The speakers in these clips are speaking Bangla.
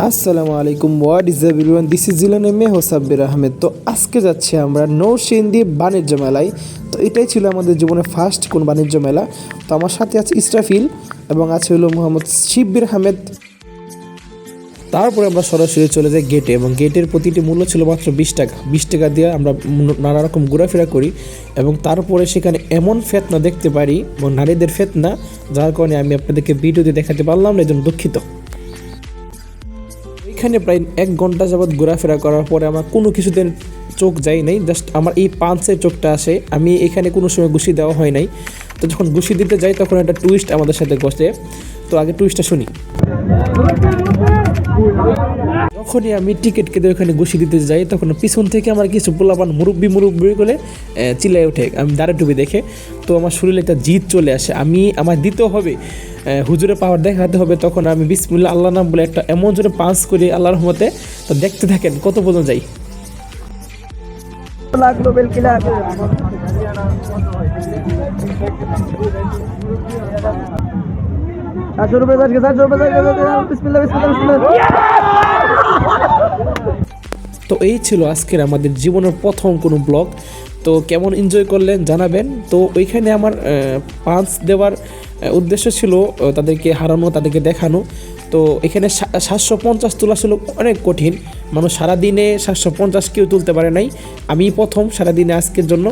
আসসালামু আলাইকুম, what is everyone, this is Jilan M A Hosabbir Ahmed. তো আজকে যাচ্ছি আমরা নৌসিন্দি বাণিজ্য মেলায়। তো এটাই ছিল আমাদের জীবনের ফার্স্ট কোন বাণিজ্য মেলা। তো আমার সাথে আছে ইসরাফিল এবং আছে হলো মোহাম্মদ শিব্বির আহমেদ। তারপরে আমরা সরাসরি চলে যাই গেটে, এবং গেটের প্রতিটি মূল্য ছিল মাত্র 20 টাকা। 20 টাকা দিয়ে আমরা নানা রকম ঘোরাফেরা করি, এবং তারপরে সেখানে এমন ফেতনা দেখতে পারি, এবং নারীদের ফেতনা, যার কারণে আমি আপনাদেরকে ভিডিওতে দেখাতে পারলাম না, এই জন্য দুঃখিত। এখানে প্রায় 1 ঘন্টা যাবৎ ঘোরাফেরা করার পরে আমার কোনো কিছুতে চোখ যায় নাই, জাস্ট আমার এই পাঁচের চোখটা আসে। আমি এখানে কোনো সময় ঘুষি দেওয়া হয় নাই। তো যখন ঘুষি দিতে যাই তখন একটা টুইস্ট আমাদের সাথে ঘটে। তো আগে টুইস্টটা শুনি। যখনই আমি টিকিট কেটে ওখানে ঘুষি দিতে যাই, তখন পিছন থেকে আমার কিছু পোলাপান মুরব্বি করে চিল্লায় ওঠে আমি দাঁড়া টুপি দেখে। তো আমার শরীরে একটা জিদ চলে আসে, আমার দিতেও হবে, হুজুরের পাওয়ার দেখাতে হবে। তখন আমি বিসমিল্লাহ আল্লাহ নাম বলে একটা এমন জোরে পাঁচ করি আল্লাহর রহমতে। তো দেখতে থাকেন কত পর্যন্ত যাই। তো এই ছিল আজকের আমাদের জীবনের প্রথম কোনো ব্লগ। তো কেমন এনজয় করলেন জানাবেন। তো ওইখানে আমার পাঁচ দেওয়ার উদ্দেশ্য ছিল তাদেরকে হারানো, তাদেরকে দেখানো। তো এখানে 750 তোলা ছিল অনেক কঠিন। মানুষ সারাদিনে 750 কেউ তুলতে পারে নাই, আমি প্রথম সারাদিনে আজকের জন্য।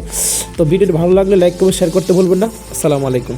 তো ভিডিওটি ভালো লাগলে লাইক করে শেয়ার করতে ভুলবেন না। আসসালামু আলাইকুম।